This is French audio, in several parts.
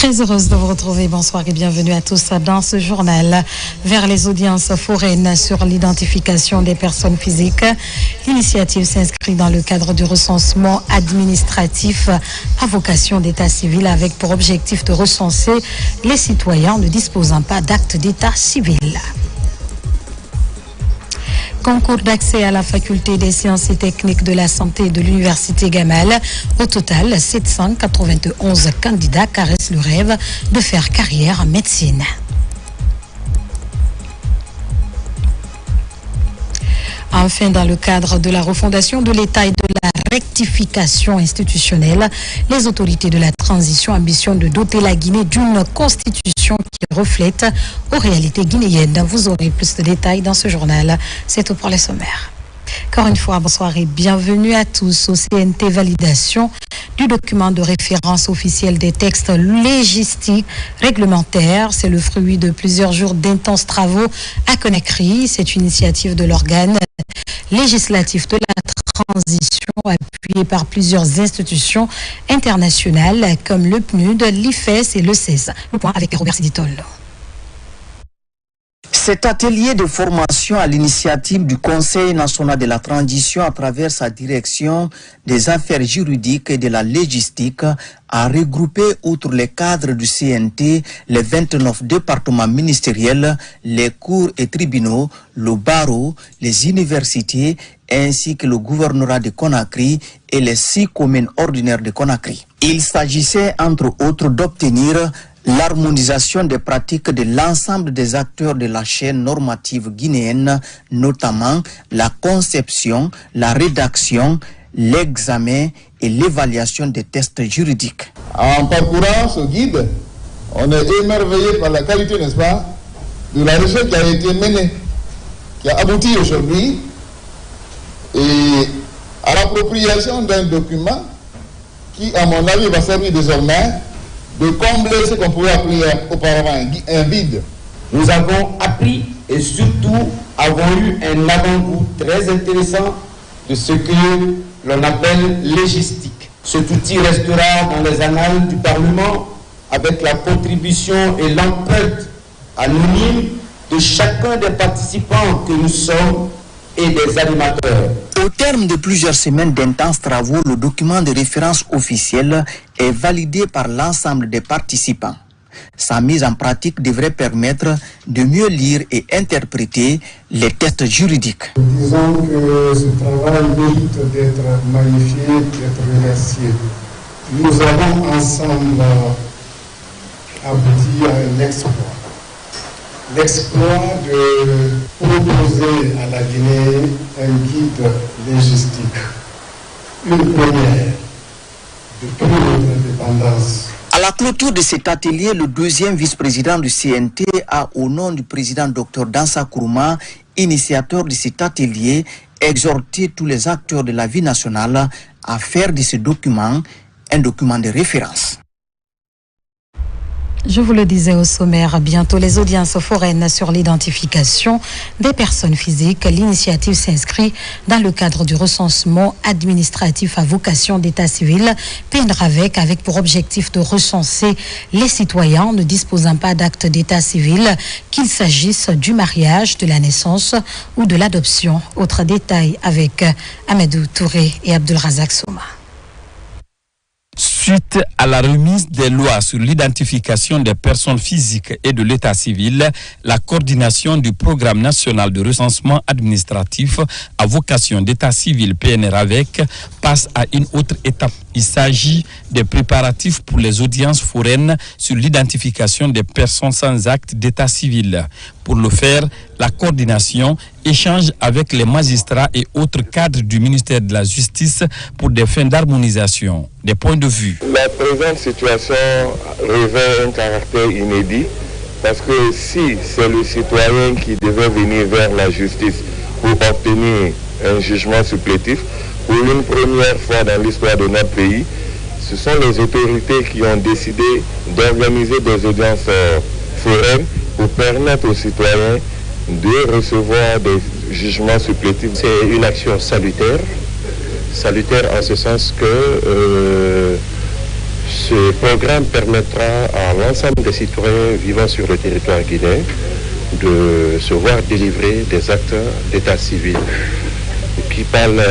Très heureuse de vous retrouver. Bonsoir et bienvenue à tous dans ce journal. Vers les audiences foraines sur l'identification des personnes physiques, l'initiative s'inscrit dans le cadre du recensement administratif à vocation d'état civil avec pour objectif de recenser les citoyens ne disposant pas d'acte d'état civil. Concours d'accès à la faculté des sciences et techniques de la santé de l'université Gamal. Au total, 791 candidats caressent le rêve de faire carrière en médecine. Enfin, dans le cadre de la refondation de l'État et de la rectification institutionnelle, les autorités de la transition ambitionnent de doter la Guinée d'une constitution qui reflète aux réalités guinéennes. Vous aurez plus de détails dans ce journal. C'est tout pour les sommaires. Encore une fois, bonsoir et bienvenue à tous au CNT validation du document de référence officiel des textes légistiques réglementaires. C'est le fruit de plusieurs jours d'intenses travaux à Conakry. C'est une initiative de l'organe législatif de la transition appuyé par plusieurs institutions internationales comme le PNUD, l'IFES et le CES. Le point avec Robert Siditol. Cet atelier de formation à l'initiative du Conseil national de la transition à travers sa direction des affaires juridiques et de la légistique a regroupé, outre les cadres du CNT, les 29 départements ministériels, les cours et tribunaux, le barreau, les universités, ainsi que le gouvernorat de Conakry et les 6 communes ordinaires de Conakry. Il s'agissait, entre autres, d'obtenir l'harmonisation des pratiques de l'ensemble des acteurs de la chaîne normative guinéenne, notamment la conception, la rédaction, l'examen et l'évaluation des tests juridiques. En parcourant ce guide, on est émerveillé par la qualité, n'est-ce pas, de la recherche qui a été menée, qui a abouti aujourd'hui et à l'appropriation d'un document qui, à mon avis, va servir désormais de combler ce qu'on pouvait appeler auparavant un vide. Nous avons appris et surtout avons eu un avant-goût très intéressant de ce que l'on appelle légistique. Cet outil restera dans les annales du Parlement avec la contribution et l'empreinte anonyme de chacun des participants que nous sommes et des animateurs. Au terme de plusieurs semaines d'intenses travaux, le document de référence officiel est validé par l'ensemble des participants. Sa mise en pratique devrait permettre de mieux lire et interpréter les textes juridiques. Disons que ce travail mérite d'être magnifié, d'être remercié. Nous avons ensemble abouti à un exploit. L'exploit de proposer à la Guinée un guide légistique, une première depuis notre indépendance. À la clôture de cet atelier, le deuxième vice-président du CNT a, au nom du président Dr Dansa Kourouma, initiateur de cet atelier, exhorté tous les acteurs de la vie nationale à faire de ce document un document de référence. Je vous le disais au sommaire, bientôt les audiences foraines sur l'identification des personnes physiques. L'initiative s'inscrit dans le cadre du recensement administratif à vocation d'état civil, PNRAVEC, avec pour objectif de recenser les citoyens ne disposant pas d'acte d'état civil, qu'il s'agisse du mariage, de la naissance ou de l'adoption. Autre détail avec Amadou Touré et Abdulrazak Souma. Suite à la remise des lois sur l'identification des personnes physiques et de l'état civil, la coordination du programme national de recensement administratif à vocation d'état civil PNRAVEC passe à une autre étape. Il s'agit des préparatifs pour les audiences foraines sur l'identification des personnes sans acte d'état civil. Pour le faire, la coordination échange avec les magistrats et autres cadres du ministère de la Justice pour des fins d'harmonisation. Des points de vue. La présente situation revêt un caractère inédit parce que si c'est le citoyen qui devait venir vers la justice pour obtenir un jugement supplétif, pour une première fois dans l'histoire de notre pays, ce sont les autorités qui ont décidé d'organiser des audiences foraines pour permettre aux citoyens de recevoir des jugements supplétifs. C'est une action salutaire en ce sens que Ce programme permettra à l'ensemble des citoyens vivant sur le territoire guinéen de se voir délivrer des actes d'état civil. Qui parle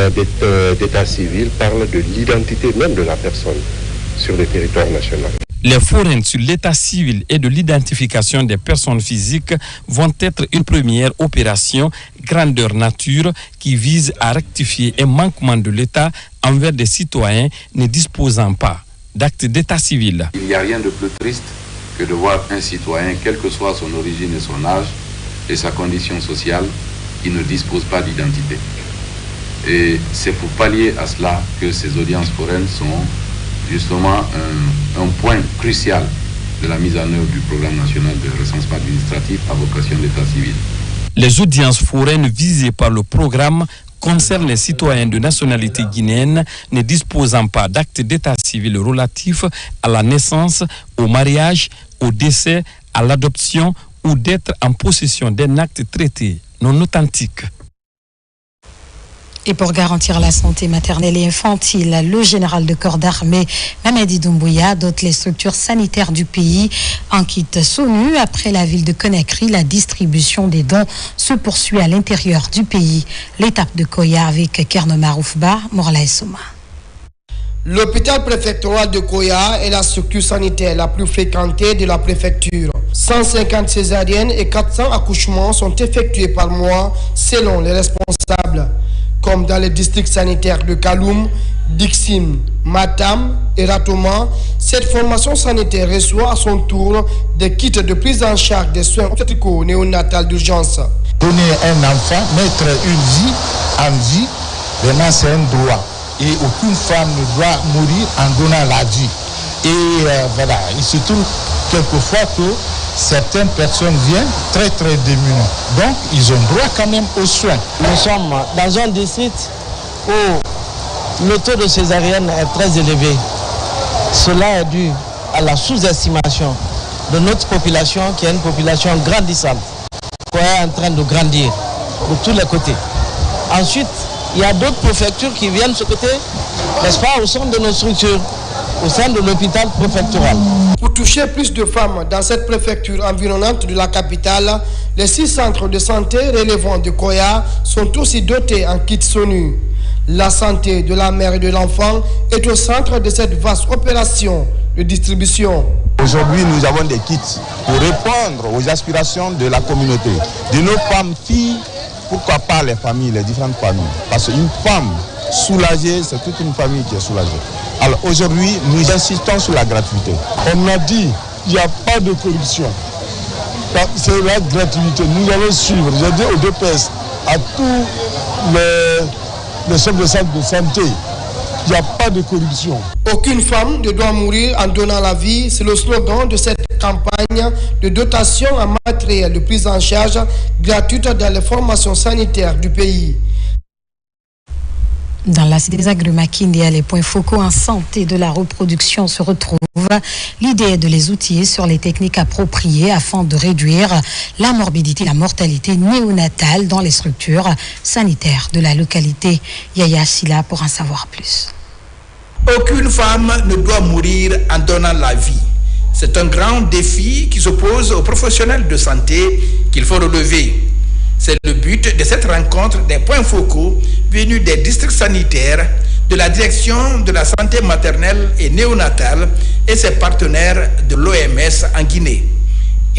d'état civil parle de l'identité même de la personne sur le territoire national. Les foraines sur l'état civil et de l'identification des personnes physiques vont être une première opération grandeur nature qui vise à rectifier un manquement de l'État envers des citoyens ne disposant pas d'acte d'état civil. Il n'y a rien de plus triste que de voir un citoyen, quelle que soit son origine et son âge et sa condition sociale, qui ne dispose pas d'identité. Et c'est pour pallier à cela que ces audiences foraines sont justement un point crucial de la mise en œuvre du programme national de recensement administratif à vocation d'état civil. Les audiences foraines visées par le programme concernent les citoyens de nationalité guinéenne ne disposant pas d'acte d'état civil relatif à la naissance, au mariage, au décès, à l'adoption ou d'être en possession d'un acte traité non authentique. Et pour garantir la santé maternelle et infantile, le général de corps d'armée Mamadi Doumbouya dote les structures sanitaires du pays en kit SONU. Après la ville de Conakry, la distribution des dons se poursuit à l'intérieur du pays. L'étape de Koya avec Kerno Roufba, Morla Soma. L'hôpital préfectoral de Koya est la structure sanitaire la plus fréquentée de la préfecture. 150 césariennes et 400 accouchements sont effectués par mois selon les responsables. Comme dans les districts sanitaires de Kaloum, Dixim, Matam et Ratoma, cette formation sanitaire reçoit à son tour des kits de prise en charge des soins obstétricaux néonatales d'urgence. Donner un enfant, mettre une vie en vie, vraiment c'est un droit. Et aucune femme ne doit mourir en donnant la vie. Et voilà, il se trouve quelquefois que certaines personnes viennent très très démunies. Donc, ils ont droit quand même aux soins. Nous sommes dans un district où le taux de césarienne est très élevé. Cela est dû à la sous-estimation de notre population, qui est une population grandissante, qui est en train de grandir de tous les côtés. Ensuite, il y a d'autres préfectures qui viennent de ce côté, n'est-ce pas, au sein de nos structures, au sein de l'hôpital préfectoral. Pour toucher plus de femmes dans cette préfecture environnante de la capitale, les 6 centres de santé relevant de Koya sont aussi dotés en kits SONU. La santé de la mère et de l'enfant est au centre de cette vaste opération de distribution. Aujourd'hui, nous avons des kits pour répondre aux aspirations de la communauté, de nos femmes, filles, pourquoi pas les familles, les différentes familles. Parce qu'une femme soulagée, c'est toute une famille qui est soulagée. Alors aujourd'hui, nous insistons sur la gratuité. On a dit qu'il n'y a pas de corruption. C'est la gratuité. Nous allons suivre, j'ai dit au DPS, à tous les chefs de centre de santé, il n'y a pas de corruption. Aucune femme ne doit mourir en donnant la vie. C'est le slogan de cette campagne de dotation en matériel de prise en charge gratuite dans les formations sanitaires du pays. Dans la cité des Agrumakindé, les points focaux en santé de la reproduction se retrouvent. L'idée est de les outiller sur les techniques appropriées afin de réduire la morbidité et la mortalité néonatale dans les structures sanitaires de la localité. Yaya Silla pour en savoir plus. Aucune femme ne doit mourir en donnant la vie. C'est un grand défi qui s'oppose aux professionnels de santé qu'il faut relever. C'est le but de cette rencontre des points focaux venus des districts sanitaires, de la direction de la santé maternelle et néonatale et ses partenaires de l'OMS en Guinée.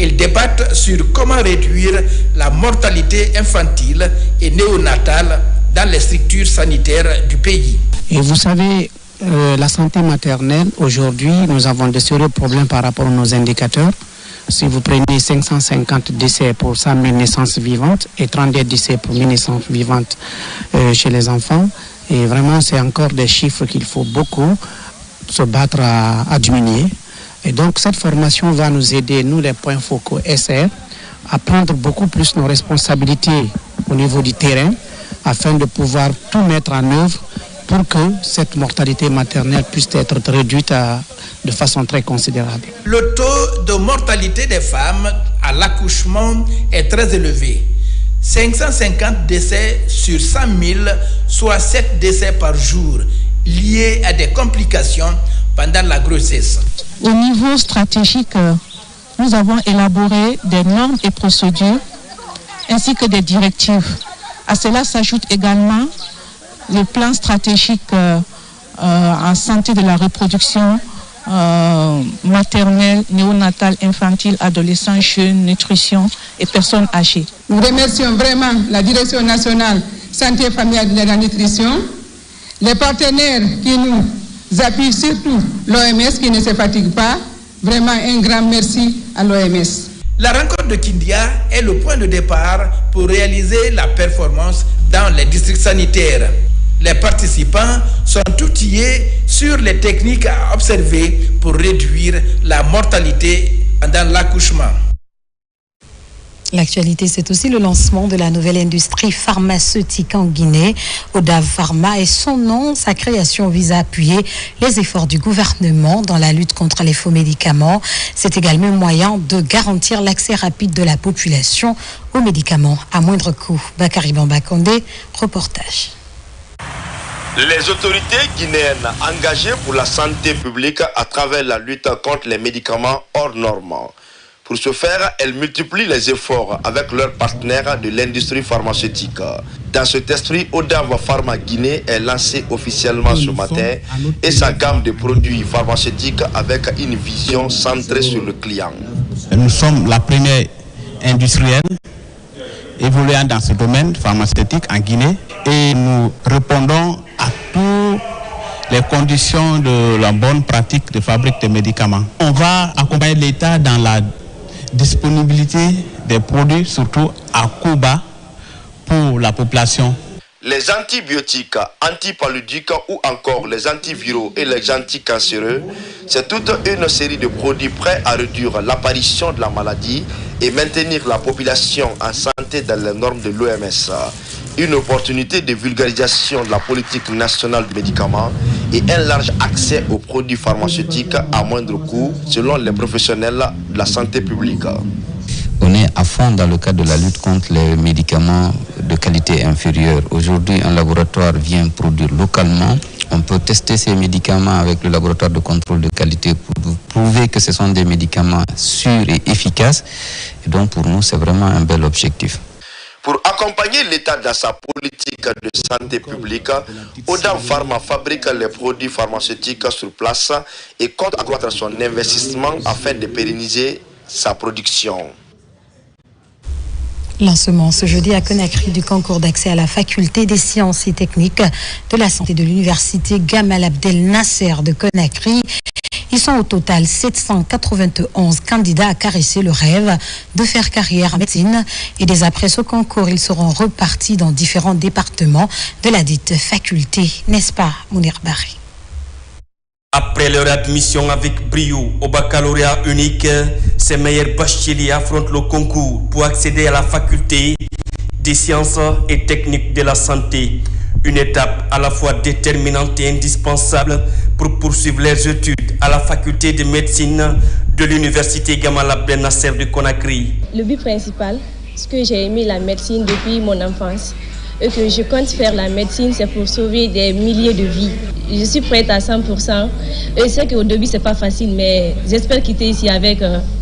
Ils débattent sur comment réduire la mortalité infantile et néonatale dans les structures sanitaires du pays. Et vous savez, la santé maternelle, aujourd'hui, nous avons de sérieux problèmes par rapport à nos indicateurs. Si vous prenez 550 décès pour 100 000 naissances vivantes et 32 décès pour 1000 naissances vivantes chez les enfants, et vraiment c'est encore des chiffres qu'il faut beaucoup se battre à diminuer. Et donc cette formation va nous aider, nous les points focaux SR, à prendre beaucoup plus nos responsabilités au niveau du terrain afin de pouvoir tout mettre en œuvre pour que cette mortalité maternelle puisse être réduite de façon très considérable. Le taux de mortalité des femmes à l'accouchement est très élevé. 550 décès sur 100 000, soit 7 décès par jour, liés à des complications pendant la grossesse. Au niveau stratégique, nous avons élaboré des normes et procédures ainsi que des directives. À cela s'ajoute également le plan stratégique en santé de la reproduction maternelle, néonatale, infantile, adolescent, jeune, nutrition et personnes âgées. Nous remercions vraiment la Direction nationale santé familiale de la nutrition, les partenaires qui nous appuient, surtout l'OMS qui ne se fatigue pas. Vraiment un grand merci à l'OMS. La rencontre de Kindia est le point de départ pour réaliser la performance dans les districts sanitaires. Les participants sont outillés sur les techniques à observer pour réduire la mortalité pendant l'accouchement. L'actualité, c'est aussi le lancement de la nouvelle industrie pharmaceutique en Guinée, Odav Pharma, et son nom, sa création vise à appuyer les efforts du gouvernement dans la lutte contre les faux médicaments. C'est également un moyen de garantir l'accès rapide de la population aux médicaments à moindre coût. Bakary Bambakonde, reportage. Les autorités guinéennes engagées pour la santé publique à travers la lutte contre les médicaments hors normes. Pour ce faire, elles multiplient les efforts avec leurs partenaires de l'industrie pharmaceutique. Dans cet esprit, Odav Pharma Guinée est lancé officiellement ce matin et sa gamme de produits pharmaceutiques avec une vision centrée sur le client. Nous sommes la première industrielle évoluant dans ce domaine pharmaceutique en Guinée et nous répondons à toutes les conditions de la bonne pratique de fabrique de médicaments. On va accompagner l'État dans la disponibilité des produits, surtout à coût bas pour la population. Les antibiotiques, antipaludiques ou encore les antiviraux et les anticancéreux, c'est toute une série de produits prêts à réduire l'apparition de la maladie et maintenir la population en santé dans les normes de l'OMS. Une opportunité de vulgarisation de la politique nationale du médicament et un large accès aux produits pharmaceutiques à moindre coût selon les professionnels de la santé publique. On est à fond dans le cadre de la lutte contre les médicaments de qualité inférieure. Aujourd'hui, un laboratoire vient produire localement. On peut tester ces médicaments avec le laboratoire de contrôle de qualité pour prouver que ce sont des médicaments sûrs et efficaces. Et donc pour nous, c'est vraiment un bel objectif. Pour accompagner l'État dans sa politique de santé publique, Odav Pharma fabrique les produits pharmaceutiques sur place et compte accroître son investissement afin de pérenniser sa production. Lancement ce jeudi à Conakry du concours d'accès à la faculté des sciences et techniques de la santé de l'université Gamal Abdel Nasser de Conakry. Ils sont au total 791 candidats à caresser le rêve de faire carrière en médecine. Et dès après ce concours, ils seront repartis dans différents départements de la dite faculté. N'est-ce pas, Mounir Barry? Après leur admission avec brio au baccalauréat unique, ces meilleurs bacheliers affrontent le concours pour accéder à la faculté des sciences et techniques de la santé. Une étape à la fois déterminante et indispensable pour poursuivre leurs études à la faculté de médecine de l'université Gamal Abdel Nasser de Conakry. Le but principal, c'est que j'ai aimé la médecine depuis mon enfance et que je compte faire la médecine, c'est pour sauver des milliers de vies. Je suis prête à 100%. Et je sais qu'au début, c'est pas facile, mais j'espère quitter ici avec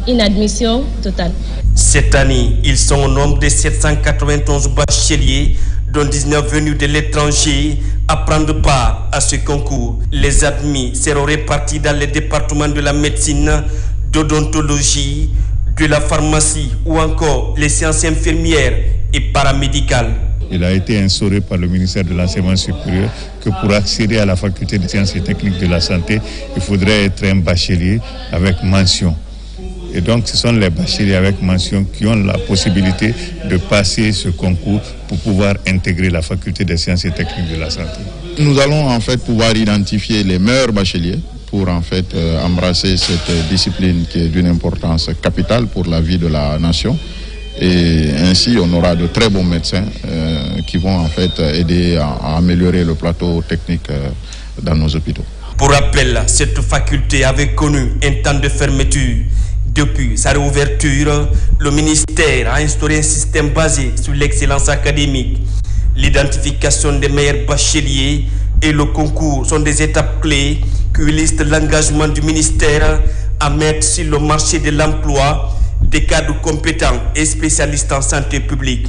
une admission totale. Cette année, ils sont au nombre de 791 bacheliers, dont 19 venus de l'étranger, à prendre part à ce concours. Les admis seront répartis dans les départements de la médecine, d'odontologie, de la pharmacie ou encore les sciences infirmières et paramédicales. Il a été instauré par le ministère de l'Enseignement supérieur que pour accéder à la faculté de sciences et techniques de la santé, il faudrait être un bachelier avec mention. Et donc ce sont les bacheliers avec mention qui ont la possibilité de passer ce concours pour pouvoir intégrer la faculté des sciences et techniques de la santé. Nous allons en fait pouvoir identifier les meilleurs bacheliers pour en fait embrasser cette discipline qui est d'une importance capitale pour la vie de la nation. Et ainsi, on aura de très bons médecins qui vont en fait aider à améliorer le plateau technique dans nos hôpitaux. Pour rappel, cette faculté avait connu un temps de fermeture. Depuis sa réouverture, le ministère a instauré un système basé sur l'excellence académique. L'identification des meilleurs bacheliers et le concours sont des étapes clés qui illustre l'engagement du ministère à mettre sur le marché de l'emploi des cadres compétents et spécialistes en santé publique.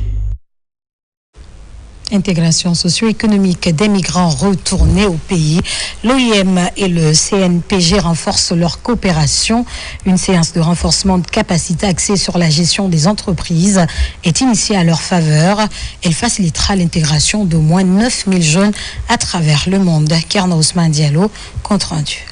Intégration socio-économique des migrants retournés au pays. L'OIM et le CNPG renforcent leur coopération. Une séance de renforcement de capacité axée sur la gestion des entreprises est initiée à leur faveur. Elle facilitera l'intégration d'au moins 9000 jeunes à travers le monde. Kerna Ousmane Diallo, compte rendu.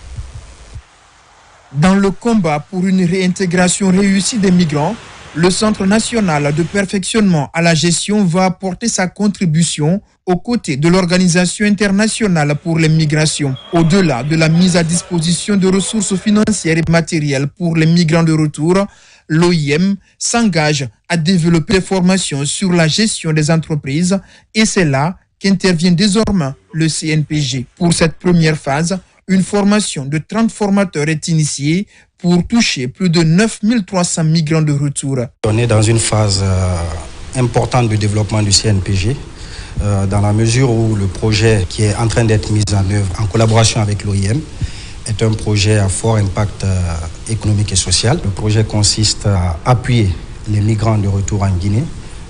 Dans le combat pour une réintégration réussie des migrants, le Centre national de perfectionnement à la gestion va apporter sa contribution aux côtés de l'Organisation internationale pour les migrations. Au-delà de la mise à disposition de ressources financières et matérielles pour les migrants de retour, l'OIM s'engage à développer des formations sur la gestion des entreprises et c'est là qu'intervient désormais le CNPG. Pour cette première phase, une formation de 30 formateurs est initiée pour toucher plus de 9300 migrants de retour. On est dans une phase importante de développement du CNPG, dans la mesure où le projet qui est en train d'être mis en œuvre en collaboration avec l'OIM est un projet à fort impact économique et social. Le projet consiste à appuyer les migrants de retour en Guinée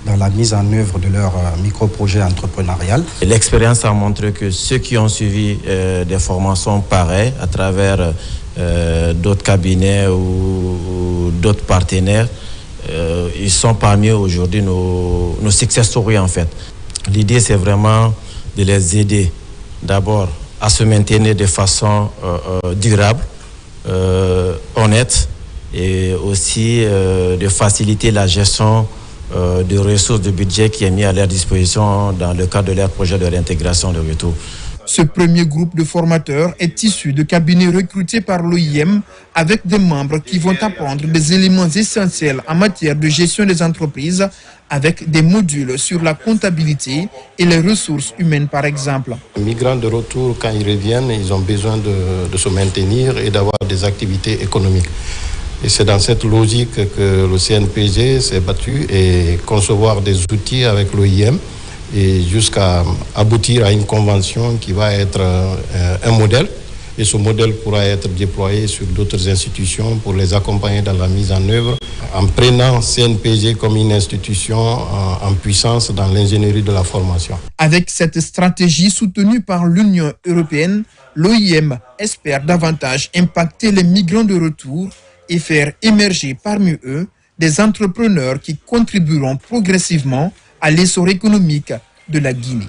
dans la mise en œuvre de leur micro-projet entrepreneurial. L'expérience a montré que ceux qui ont suivi des formations pareilles à travers d'autres cabinets ou d'autres partenaires, ils sont parmi aujourd'hui nos success stories en fait. L'idée c'est vraiment de les aider d'abord à se maintenir de façon durable, honnête et aussi de faciliter la gestion de ressources de budget qui est mis à leur disposition dans le cadre de leur projet de réintégration de retour. Ce premier groupe de formateurs est issu de cabinets recrutés par l'OIM avec des membres qui vont apprendre des éléments essentiels en matière de gestion des entreprises avec des modules sur la comptabilité et les ressources humaines par exemple. Les migrants de retour, quand ils reviennent, ils ont besoin de se maintenir et d'avoir des activités économiques. Et c'est dans cette logique que le CNPG s'est battu et concevoir des outils avec l'OIM et jusqu'à aboutir à une convention qui va être un modèle. Et ce modèle pourra être déployé sur d'autres institutions pour les accompagner dans la mise en œuvre en prenant CNPG comme une institution en puissance dans l'ingénierie de la formation. Avec cette stratégie soutenue par l'Union européenne, l'OIM espère davantage impacter les migrants de retour et faire émerger parmi eux des entrepreneurs qui contribueront progressivement à l'essor économique de la Guinée.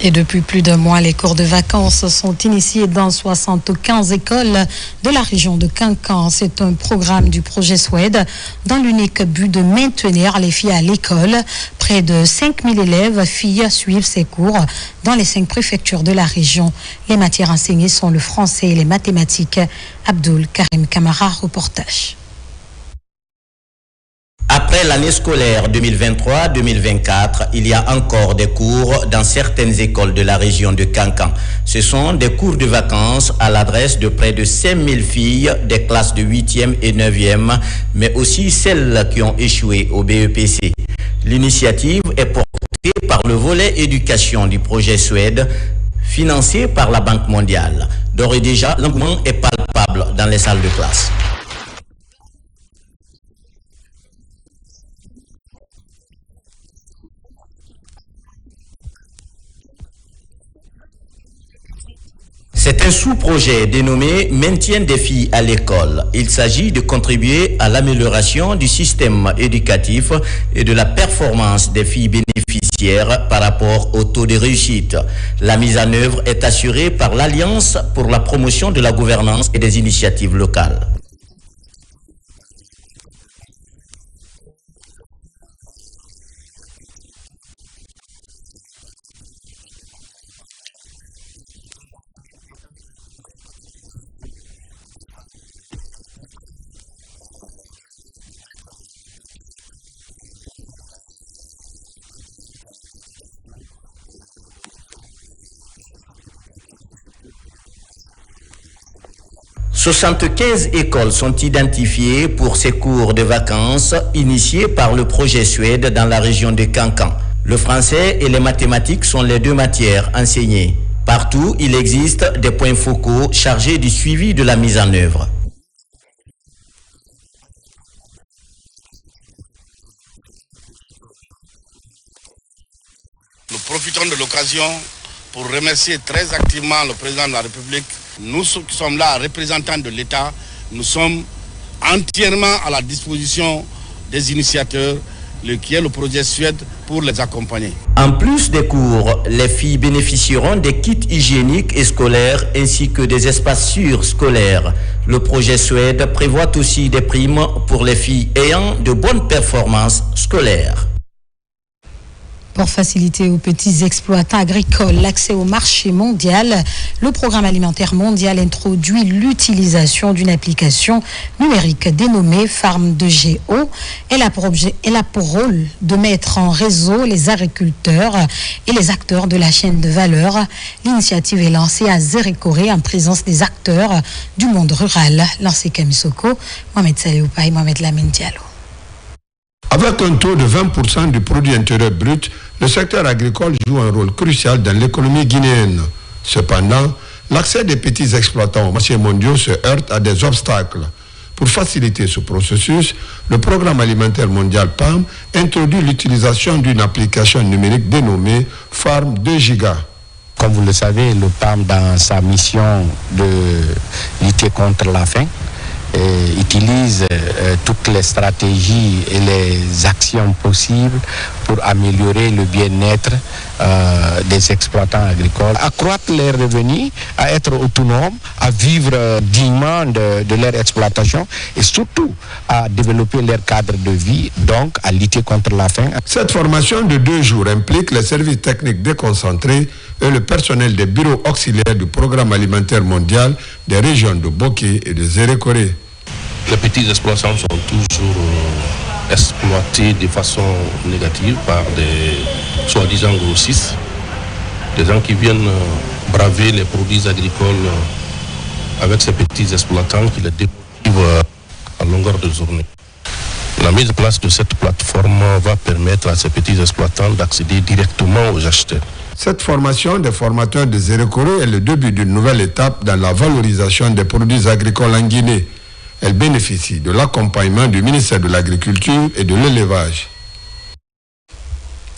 Et depuis plus d'un mois, les cours de vacances sont initiés dans 75 écoles de la région de Kankan. C'est un programme du projet SWED dans l'unique but de maintenir les filles à l'école. Près de 5000 élèves, filles, suivent ces cours dans les 5 préfectures de la région. Les matières enseignées sont le français et les mathématiques. Abdul Karim Kamara, reportage. Après l'année scolaire 2023-2024, il y a encore des cours dans certaines écoles de la région de Kankan. Ce sont des cours de vacances à l'adresse de près de 5000 filles des classes de 8e et 9e, mais aussi celles qui ont échoué au BEPC. L'initiative est portée par le volet éducation du projet SWED, financé par la Banque mondiale. D'ores et déjà, l'engouement est palpable dans les salles de classe. C'est un sous-projet dénommé « Maintien des filles à l'école ». Il s'agit de contribuer à l'amélioration du système éducatif et de la performance des filles bénéficiaires par rapport au taux de réussite. La mise en œuvre est assurée par l'Alliance pour la promotion de la gouvernance et des initiatives locales. « 75 écoles sont identifiées pour ces cours de vacances initiés par le projet SWED dans la région de Kankan. Le français et les mathématiques sont les 2 matières enseignées. Partout, il existe des points focaux chargés du suivi de la mise en œuvre. Nous profitons de l'occasion pour remercier très activement le président de la République. Nous qui sommes là, représentants de l'État, nous sommes entièrement à la disposition des initiateurs, qui est le projet Suède, pour les accompagner. En plus des cours, les filles bénéficieront des kits hygiéniques et scolaires ainsi que des espaces sûrs scolaires. Le projet Suède prévoit aussi des primes pour les filles ayant de bonnes performances scolaires. Pour faciliter aux petits exploitants agricoles l'accès au marché mondial, le Programme alimentaire mondial introduit l'utilisation d'une application numérique dénommée Farm 2GO. Elle a pour rôle de mettre en réseau les agriculteurs et les acteurs de la chaîne de valeur. L'initiative est lancée à Zérékoré en présence des acteurs du monde rural. Lancé Kamisoko, Mohamed Salioupa Mohamed Lamine Diallo. Avec un taux de 20% du produit intérieur brut, le secteur agricole joue un rôle crucial dans l'économie guinéenne. Cependant, l'accès des petits exploitants aux marchés mondiaux se heurte à des obstacles. Pour faciliter ce processus, le Programme alimentaire mondial PAM introduit l'utilisation d'une application numérique dénommée Farm 2GO. Comme vous le savez, le PAM, dans sa mission de lutter contre la faim, utilise toutes les stratégies et les actions possibles pour améliorer le bien-être des exploitants agricoles, accroître leurs revenus, à être autonomes, à vivre dignement de leur exploitation et surtout à développer leur cadre de vie, donc à lutter contre la faim. Cette formation de 2 jours implique les services techniques déconcentrés et le personnel des bureaux auxiliaires du Programme alimentaire mondial des régions de Boké et de Zérékoré. Les petits exploitants sont toujours exploités de façon négative par des soi-disant grossistes, des gens qui viennent braver les produits agricoles avec ces petits exploitants qui les démotivent à longueur de journée. La mise en place de cette plateforme va permettre à ces petits exploitants d'accéder directement aux acheteurs. Cette formation des formateurs de Zérékoré est le début d'une nouvelle étape dans la valorisation des produits agricoles en Guinée. Elle bénéficie de l'accompagnement du ministère de l'Agriculture et de l'Élevage.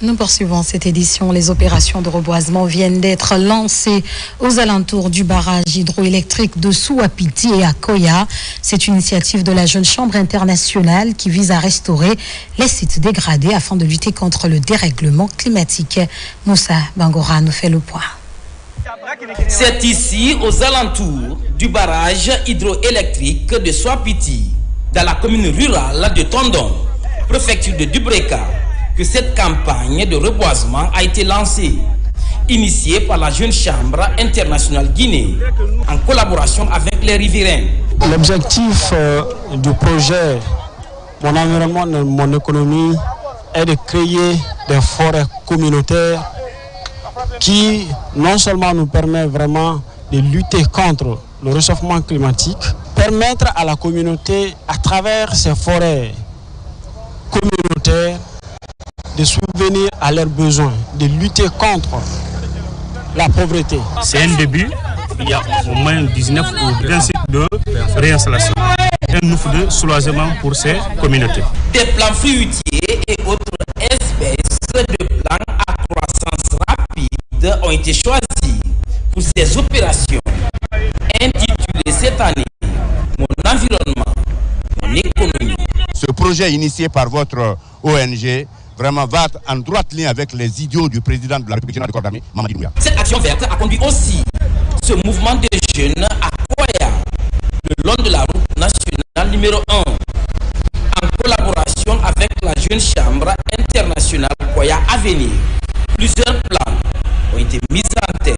Nous poursuivons cette édition. Les opérations de reboisement viennent d'être lancées aux alentours du barrage hydroélectrique de Souapiti et à Koya. C'est une initiative de la Jeune Chambre internationale qui vise à restaurer les sites dégradés afin de lutter contre le dérèglement climatique. Moussa Bangora nous fait le point. C'est ici, aux alentours du barrage hydroélectrique de Souapiti, dans la commune rurale de Tondon, préfecture de Dubreka, que cette campagne de reboisement a été lancée, initiée par la Jeune Chambre internationale Guinée, en collaboration avec les riverains. L'objectif du projet Mon environnement, mon économie est de créer des forêts communautaires qui non seulement nous permet vraiment de lutter contre le réchauffement climatique, permettre à la communauté, à travers ces forêts communautaires, de subvenir à leurs besoins, de lutter contre la pauvreté. C'est un début, il y a au moins 19 ou 20 sites de réinstallation. Un ouf de soulagement pour ces communautés. Des plants fruitiers et autres espèces de plants à croissance rapide ont été choisis pour ces opérations intitulées cette année Mon environnement, mon économie. Ce projet initié par votre ONG vraiment va en droite ligne avec les idéaux du président de la République de Kordami, Mamadi Doumbouya. Cette action verte a conduit aussi ce mouvement de jeunes à Koya, le long de la route nationale numéro 1, en collaboration avec la Jeune Chambre internationale Koya Avenir. Plusieurs plans ont été mis en terre.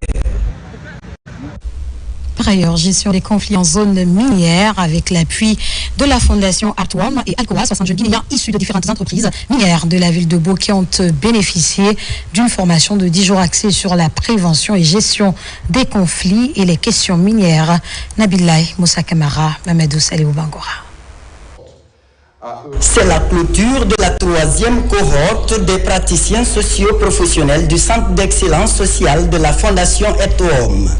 Par ailleurs, gestion des conflits en zone minière avec l'appui de la Fondation Artwam et Alcoa, 60 jeunes Guinéens issus de différentes entreprises minières de la ville de Boké ont bénéficié d'une formation de 10 jours axée sur la prévention et gestion des conflits et les questions minières. Nabilaï Moussa Kamara, Mamadou Salihou Bangora. C'est la clôture de la 3e cohorte des praticiens socio-professionnels du Centre d'excellence sociale de la Fondation Eto'Homme.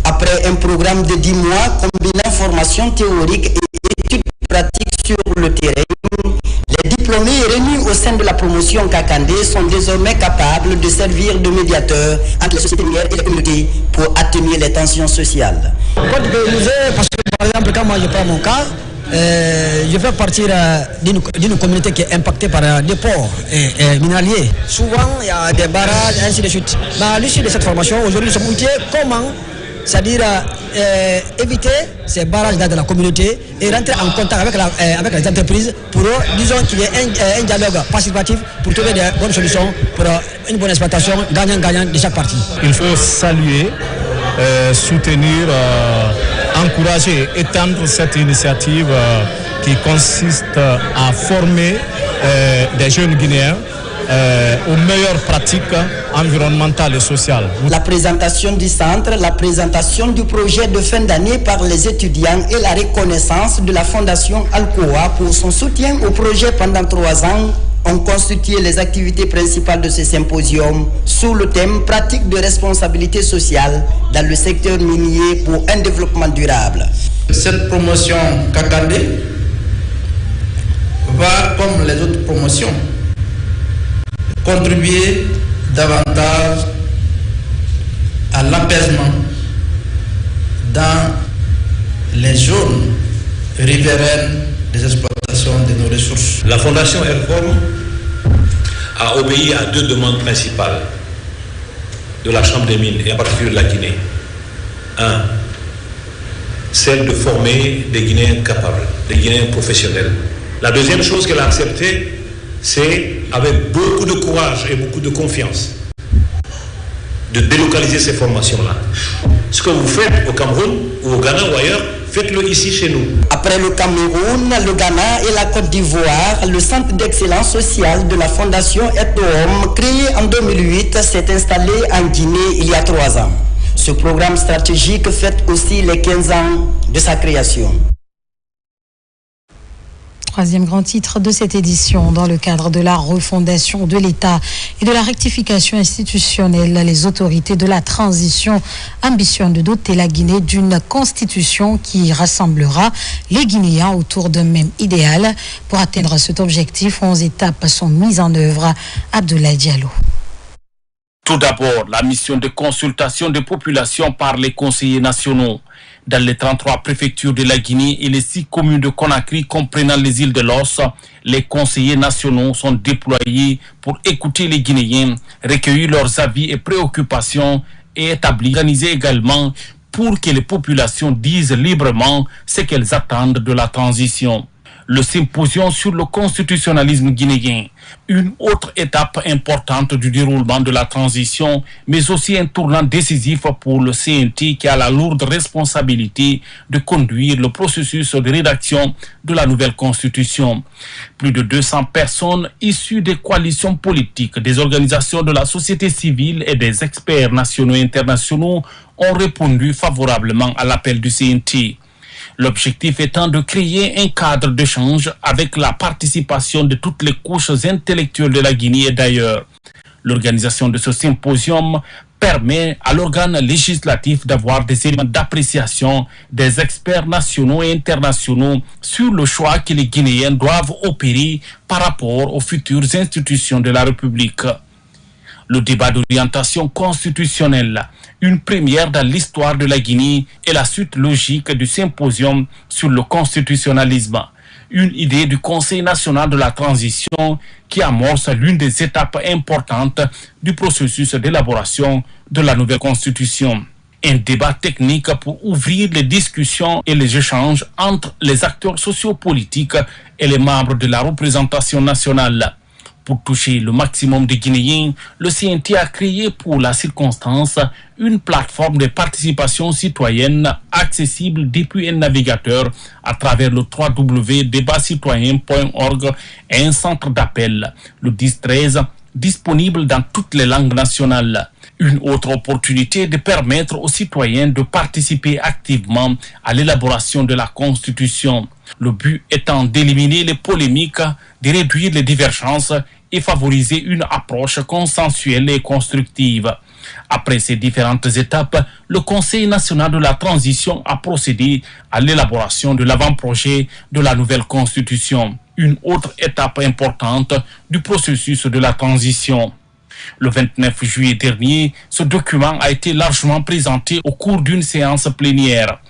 Après un programme de 10 mois combinant formation théorique et études pratiques sur le terrain, les diplômés réunis au sein de la promotion Kakandé sont désormais capables de servir de médiateurs entre les sociétés minières et les communautés pour atténuer les tensions sociales. Parce que par exemple, quand moi je prends mon cas, je fais partir d'une communauté qui est impactée par des ports minéraliers. Souvent, il y a des barrages, ainsi de suite. Mais à l'issue de cette formation, aujourd'hui, nous sommes outillés comment, c'est-à-dire éviter ces barrages dans la communauté et rentrer en contact avec les entreprises pour, disons, qu'il y ait un dialogue participatif pour trouver des bonnes solutions pour une bonne exploitation gagnant-gagnant de chaque partie. Il faut saluer, soutenir, encourager, étendre cette initiative qui consiste à former des jeunes Guinéens aux meilleures pratiques environnementales et sociales. La présentation du centre, la présentation du projet de fin d'année par les étudiants et la reconnaissance de la Fondation Alcoa pour son soutien au projet pendant 3 ans ont constitué les activités principales de ce symposium sous le thème pratique de responsabilité sociale dans le secteur minier pour un développement durable. Cette promotion Kakandé va, comme les autres promotions, contribuer davantage à l'apaisement dans les zones riveraines des exploitations de nos ressources. La Fondation Airform a obéi à 2 demandes principales de la Chambre des mines et en particulier de la Guinée. 1. Celle de former des Guinéens capables, des Guinéens professionnels. La deuxième chose qu'elle a acceptée, c'est avec beaucoup de courage et beaucoup de confiance de délocaliser ces formations-là. Ce que vous faites au Cameroun ou au Ghana ou ailleurs, faites-le ici chez nous. Après le Cameroun, le Ghana et la Côte d'Ivoire, le Centre d'excellence sociale de la Fondation Eto'Homme, créé en 2008, s'est installé en Guinée il y a 3 ans. Ce programme stratégique fête aussi les 15 ans de sa création. 3e grand titre de cette édition. Dans le cadre de la refondation de l'État et de la rectification institutionnelle, les autorités de la transition ambitionnent de doter la Guinée d'une constitution qui rassemblera les Guinéens autour d'un même idéal. Pour atteindre cet objectif, 11 étapes sont mises en œuvre. Abdoulaye Diallo. Tout d'abord, la mission de consultation des populations par les conseillers nationaux. Dans les 33 préfectures de la Guinée et les 6 communes de Conakry comprenant les îles de l'Os, les conseillers nationaux sont déployés pour écouter les Guinéens, recueillir leurs avis et préoccupations et organiser également pour que les populations disent librement ce qu'elles attendent de la transition. Le symposium sur le constitutionnalisme guinéen, une autre étape importante du déroulement de la transition, mais aussi un tournant décisif pour le CNT qui a la lourde responsabilité de conduire le processus de rédaction de la nouvelle constitution. Plus de 200 personnes issues des coalitions politiques, des organisations de la société civile et des experts nationaux et internationaux ont répondu favorablement à l'appel du CNT. L'objectif étant de créer un cadre d'échange avec la participation de toutes les couches intellectuelles de la Guinée et d'ailleurs. L'organisation de ce symposium permet à l'organe législatif d'avoir des éléments d'appréciation des experts nationaux et internationaux sur le choix que les Guinéens doivent opérer par rapport aux futures institutions de la République. Le débat d'orientation constitutionnelle, une première dans l'histoire de la Guinée, est la suite logique du symposium sur le constitutionnalisme. Une idée du Conseil national de la transition qui amorce l'une des étapes importantes du processus d'élaboration de la nouvelle constitution. Un débat technique pour ouvrir les discussions et les échanges entre les acteurs sociopolitiques et les membres de la représentation nationale. Pour toucher le maximum de Guinéens, le CNT a créé pour la circonstance une plateforme de participation citoyenne accessible depuis un navigateur à travers le www.debatcitoyen.org et un centre d'appel, le 1013 disponibles dans toutes les langues nationales. Une autre opportunité de permettre aux citoyens de participer activement à l'élaboration de la Constitution. Le but étant d'éliminer les polémiques, de réduire les divergences et favoriser une approche consensuelle et constructive. Après ces différentes étapes, le Conseil national de la transition a procédé à l'élaboration de l'avant-projet de la nouvelle Constitution, une autre étape importante du processus de la transition. Le 29 juillet dernier, ce document a été largement présenté au cours d'une séance plénière.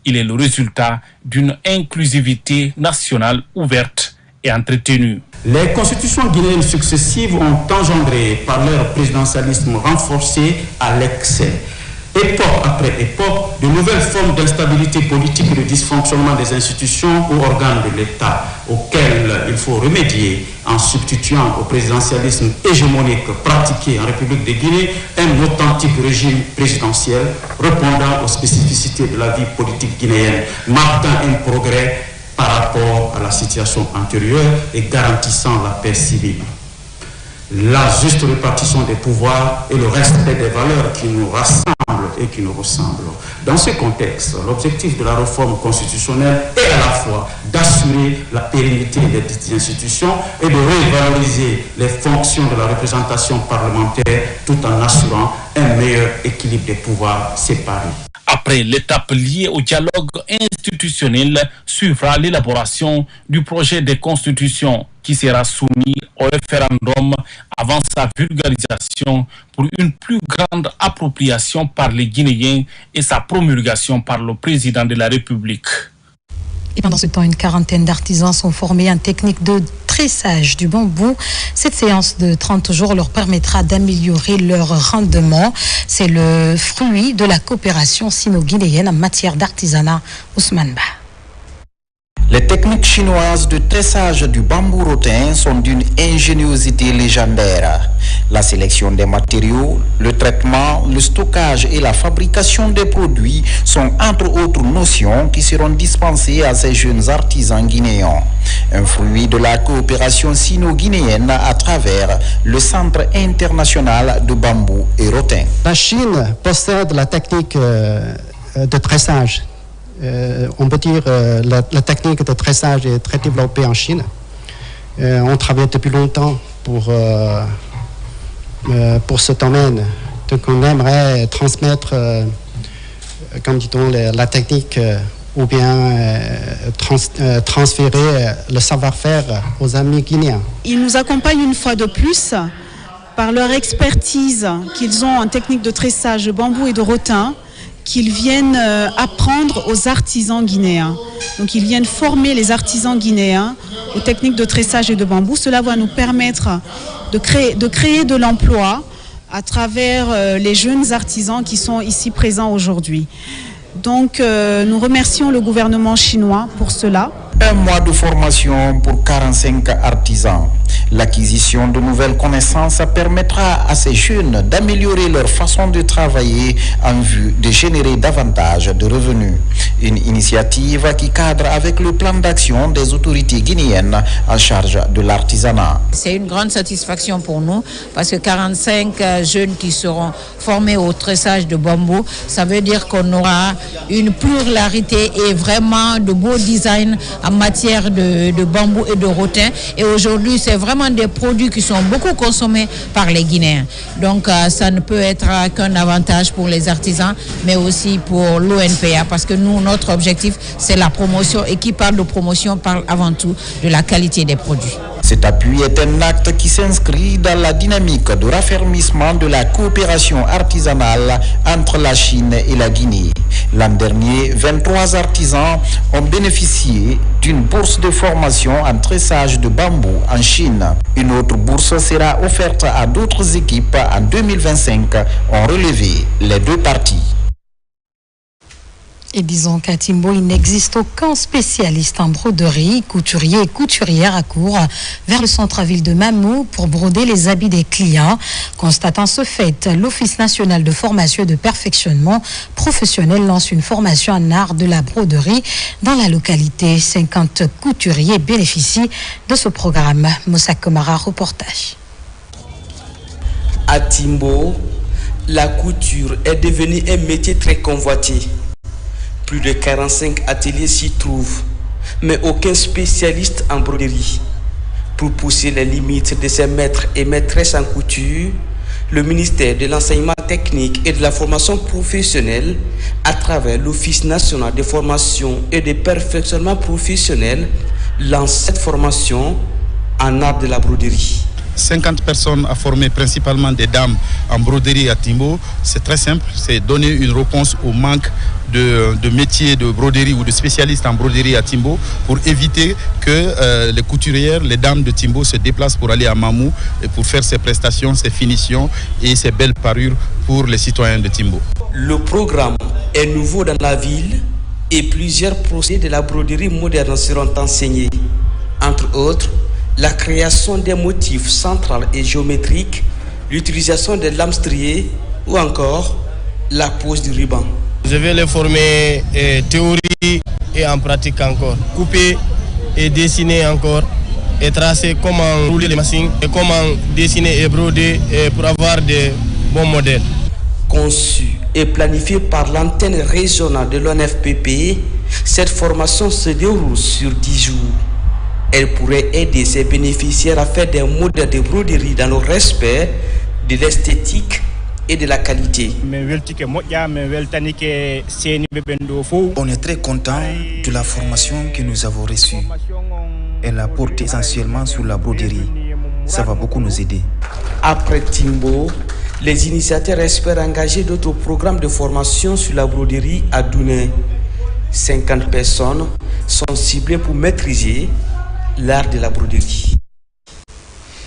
Il est le résultat d'une inclusivité nationale ouverte et entretenue. Les constitutions guinéennes successives ont engendré par leur présidentialisme renforcé à l'excès, époque après époque, de nouvelles formes d'instabilité politique et de dysfonctionnement des institutions ou organes de l'État, auxquels il faut remédier en substituant au présidentialisme hégémonique pratiqué en République de Guinée un authentique régime présidentiel répondant aux spécificités de la vie politique guinéenne, marquant un progrès par rapport à la situation antérieure et garantissant la paix civile. La juste répartition des pouvoirs et le respect des valeurs qui nous rassemblent et qui nous ressemblent. Dans ce contexte, l'objectif de la réforme constitutionnelle est à la fois d'assurer la pérennité des institutions et de revaloriser les fonctions de la représentation parlementaire tout en assurant un meilleur équilibre des pouvoirs séparés. Après l'étape liée au dialogue institutionnel, suivra l'élaboration du projet de constitution qui sera soumis au référendum avant sa vulgarisation pour une plus grande appropriation par les Guinéens et sa promulgation par le président de la République. Et pendant ce temps, une quarantaine d'artisans sont formés en technique de tressage du bambou. Cette séance de 30 jours leur permettra d'améliorer leur rendement. C'est le fruit de la coopération sino-guinéenne en matière d'artisanat. Ousmane Ba. Les techniques chinoises de tressage du bambou rotin sont d'une ingéniosité légendaire. La sélection des matériaux, le traitement, le stockage et la fabrication des produits sont entre autres notions qui seront dispensées à ces jeunes artisans guinéens. Un fruit de la coopération sino-guinéenne à travers le Centre international de bambou et rotin. La Chine possède la technique de tressage. On peut dire la technique de tressage est très développée en Chine. On travaille depuis longtemps pour ce domaine. Donc on aimerait transmettre, comme dit-on, la technique ou bien transférer le savoir-faire aux amis guinéens. Ils nous accompagnent une fois de plus par leur expertise qu'ils ont en technique de tressage de bambou et de rotin, qu'ils viennent apprendre aux artisans guinéens. Donc ils viennent former les artisans guinéens aux techniques de tressage et de bambou. Cela va nous permettre de créer de l'emploi à travers les jeunes artisans qui sont ici présents aujourd'hui. Donc nous remercions le gouvernement chinois pour cela. Un mois de formation pour 45 artisans. L'acquisition de nouvelles connaissances permettra à ces jeunes d'améliorer leur façon de travailler en vue de générer davantage de revenus. Une initiative qui cadre avec le plan d'action des autorités guinéennes en charge de l'artisanat. C'est une grande satisfaction pour nous parce que 45 jeunes qui seront formés au tressage de bambou, ça veut dire qu'on aura une pluralité et vraiment de beaux designs en matière de bambou et de rotin. Et aujourd'hui, c'est vraiment des produits qui sont beaucoup consommés par les Guinéens. Donc, ça ne peut être qu'un avantage pour les artisans, mais aussi pour l'ONPA, parce que nous, notre objectif, c'est la promotion. Et qui parle de promotion parle avant tout de la qualité des produits. Cet appui est un acte qui s'inscrit dans la dynamique de raffermissement de la coopération artisanale entre la Chine et la Guinée. L'an dernier, 23 artisans ont bénéficié d'une bourse de formation en tressage de bambou en Chine. Une autre bourse sera offerte à d'autres équipes en 2025, ont relevé les deux parties. Et disons qu'à Timbo, il n'existe aucun spécialiste en broderie, couturier et couturière accourt vers le centre-ville de Mamou pour broder les habits des clients. Constatant ce fait, l'Office national de formation et de perfectionnement professionnel lance une formation en art de la broderie dans la localité. 50 couturiers bénéficient de ce programme. Moussa Komara, reportage. À Timbo, la couture est devenue un métier très convoité. Plus de 45 ateliers s'y trouvent, mais aucun spécialiste en broderie. Pour pousser les limites de ces maîtres et maîtresses en couture, le ministère de l'Enseignement technique et de la formation professionnelle, à travers l'Office national de formation et de perfectionnement professionnel, lance cette formation en art de la broderie. 50 personnes à former, principalement des dames en broderie à Timbo. C'est très simple, c'est donner une réponse au manque de métiers de broderie ou de spécialistes en broderie à Timbo pour éviter que les couturières, les dames de Timbo se déplacent pour aller à Mamou et pour faire ces prestations, ces finitions et ces belles parures pour les citoyens de Timbo. Le programme est nouveau dans la ville et plusieurs procédés de la broderie moderne seront enseignés. Entre autres, la création des motifs centrales et géométriques, l'utilisation des lames striées ou encore la pose du ruban. Je vais les former théorie et en pratique encore. Couper et dessiner encore et tracer comment rouler les machines et comment dessiner et broder pour avoir de bons modèles. Conçue et planifiée par l'antenne régionale de l'ONFPP, cette formation se déroule sur 10 jours. Elle pourrait aider ses bénéficiaires à faire des modèles de broderie dans le respect de l'esthétique et de la qualité. On est très content de la formation que nous avons reçue. Elle a porté essentiellement sur la broderie. Ça va beaucoup nous aider. Après Timbo, les initiateurs espèrent engager d'autres programmes de formation sur la broderie à Douné. 50 personnes sont ciblées pour maîtriser l'art de la broderie.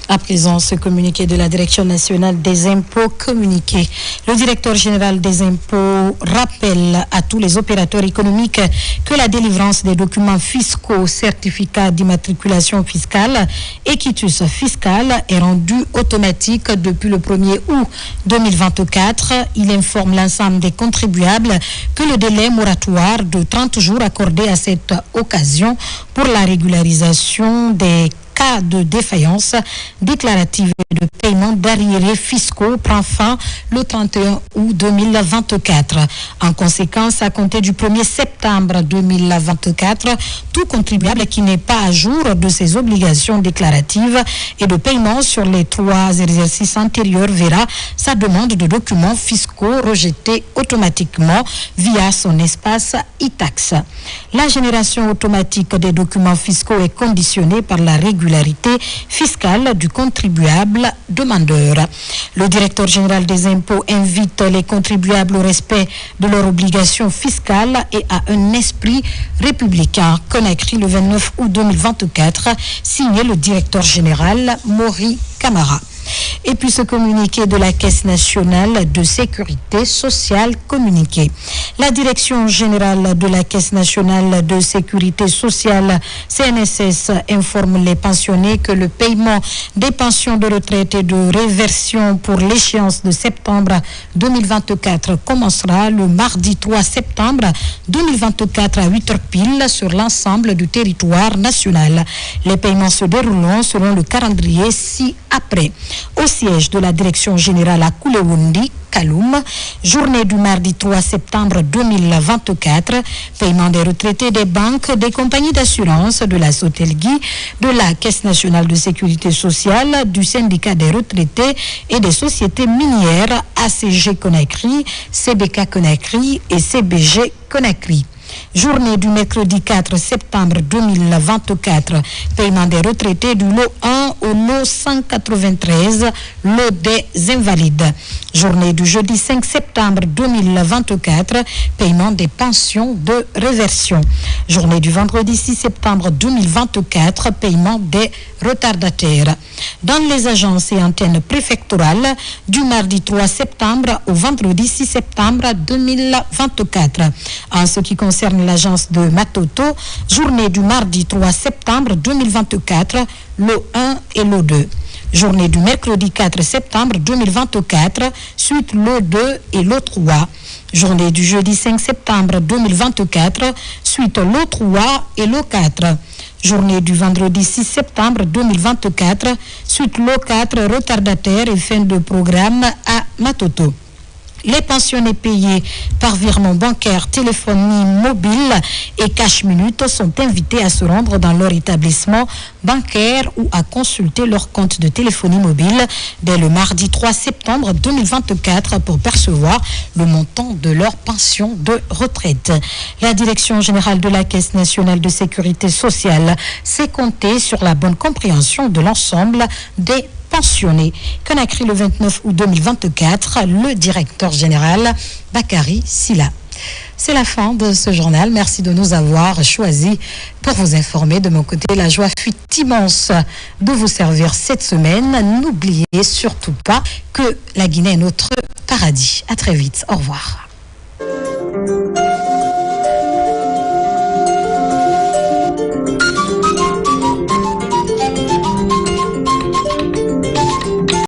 À présent, ce communiqué de la Direction nationale des impôts communiqué. Le directeur général des impôts rappelle à tous les opérateurs économiques que la délivrance des documents fiscaux, certificats d'immatriculation fiscale et quitus fiscal est rendue automatique depuis le 1er août 2024. Il informe l'ensemble des contribuables que le délai moratoire de 30 jours accordé à cette occasion pour la régularisation des cas de défaillance déclarative et de paiement d'arriérés fiscaux prend fin le 31 août 2024. En conséquence, à compter du 1er septembre 2024, tout contribuable qui n'est pas à jour de ses obligations déclaratives et de paiement sur les 3 exercices antérieurs verra sa demande de documents fiscaux rejetée automatiquement via son espace e-tax. La génération automatique des documents fiscaux est conditionnée par la régularité fiscale du contribuable demandeur. Le directeur général des impôts invite les contribuables au respect de leurs obligations fiscales et à un esprit républicain. Conakry le 29 août 2024, signé le directeur général Maury Camara. Et puis ce communiqué de la Caisse nationale de sécurité sociale communiqué. La direction générale de la Caisse nationale de sécurité sociale, CNSS, informe les pensionnés que le paiement des pensions de retraite et de réversion pour l'échéance de septembre 2024 commencera le mardi 3 septembre 2024 à 8h pile sur l'ensemble du territoire national. Les paiements se dérouleront selon le calendrier ci-après. Au siège de la direction générale à Koulewundi, Kaloum, journée du mardi 3 septembre 2024, paiement des retraités des banques, des compagnies d'assurance, de la Sotelgui, de la Caisse nationale de sécurité sociale, du syndicat des retraités et des sociétés minières ACG Conakry, CBK Conakry et CBG Conakry. Journée du mercredi 4 septembre 2024, paiement des retraités du lot 1 au lot 193, lot des invalides. Journée du jeudi 5 septembre 2024, paiement des pensions de réversion. Journée du vendredi 6 septembre 2024, paiement des retardataires. Dans les agences et antennes préfectorales, du mardi 3 septembre au vendredi 6 septembre 2024. En ce qui concerne l'agence de Matoto, journée du mardi 3 septembre 2024, lot 1 et lot 2. Journée du mercredi 4 septembre 2024, suite lot 2 et lot 3. Journée du jeudi 5 septembre 2024, suite lot 3 et lot 4. Journée du vendredi 6 septembre 2024, suite LO4 retardataire et fin de programme à Matoto. Les pensionnés payés par virement bancaire, téléphonie mobile et cash minute sont invités à se rendre dans leur établissement bancaire ou à consulter leur compte de téléphonie mobile dès le mardi 3 septembre 2024 pour percevoir le montant de leur pension de retraite. La Direction générale de la Caisse nationale de sécurité sociale s'est comptée sur la bonne compréhension de l'ensemble des pensionné. Conakry le 29 août 2024, le directeur général Bakary Silla. C'est la fin de ce journal. Merci de nous avoir choisis pour vous informer. De mon côté, la joie fut immense de vous servir cette semaine. N'oubliez surtout pas que la Guinée est notre paradis. À très vite. Au revoir.